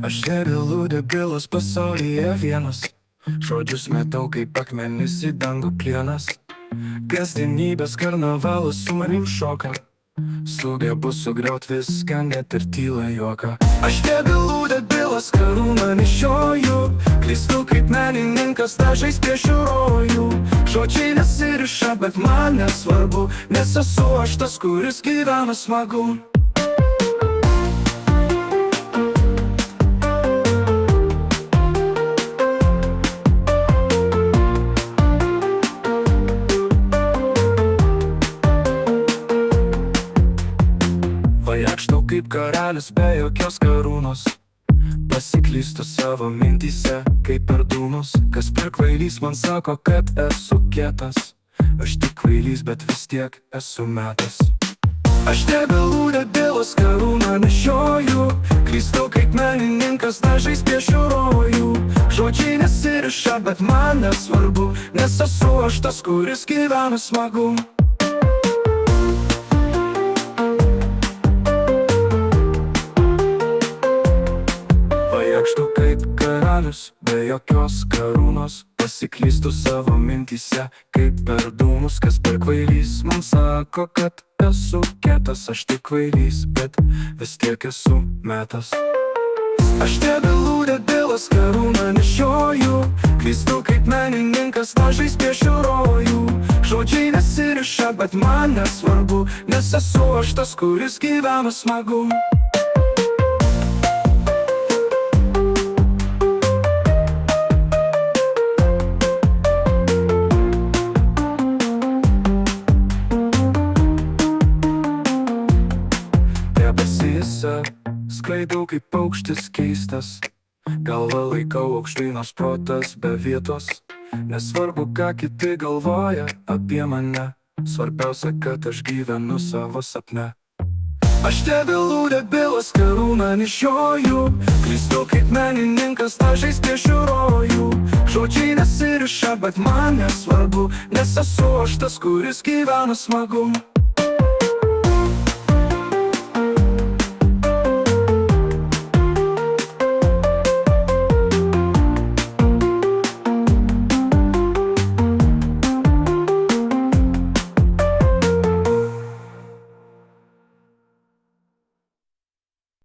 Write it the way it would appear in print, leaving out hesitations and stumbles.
Aš nebylu debilas pasaulyje vienas, žodžius metau kaip akmenis į dangų plienas. Kasdienybės karnavalas su manim šoka, sugebu sugriaut viską, net ir tylą juoką. Aš nebylu debilas, karūną nešioju, klystu kaip menininkas, dažais piešiu rojų. Žodžiai nesiriša, bet man nesvarbu, nes esu aš tas, kuris gyvena smagu. Vaikštau kaip karalius be jokios karūnos, pasiklystu savo mintyse kaip per dūmus. Kas per kvailys man sako, kad esu kietas, aš tik kvailys, bet vis tiek esu metas. Aš nebylu debilas, karūną nešioju, klystu kaip menininkas, dažais piešiu rojų. Žodžiai nesiriša, bet man nesvarbu, nes esu aš tas, kuris gyvena smagu. Vaikštau kaip karalius be jokios karūnos, pasiklystu savo mintyse kaip per dūmus. Kas per kvailys man sako, kad esu kietas, aš tik kvailys, bet vis tiek esu metas. Aš nebylu debilas, karūną nešioju, klystu kaip menininkas, dažais piešiu rojų. Žodžiai nesiriša, bet man nesvarbu, nes esu aš tas, kuris gyvena smagu. Skraidau kaip paukštis keistas, galvą laikau aukštai, nors protas be vietos. Nesvarbu, ką kiti galvoja apie mane, svarbiausia, kad aš gyvenu savo sapne. Aš nebylu debilas, karūną nešioju, klystu kaip menininkas, dažais piešiu rojų. Žodžiai nesiriša, bet man nesvarbu, nes esu aš tas, kuris gyvena smagu.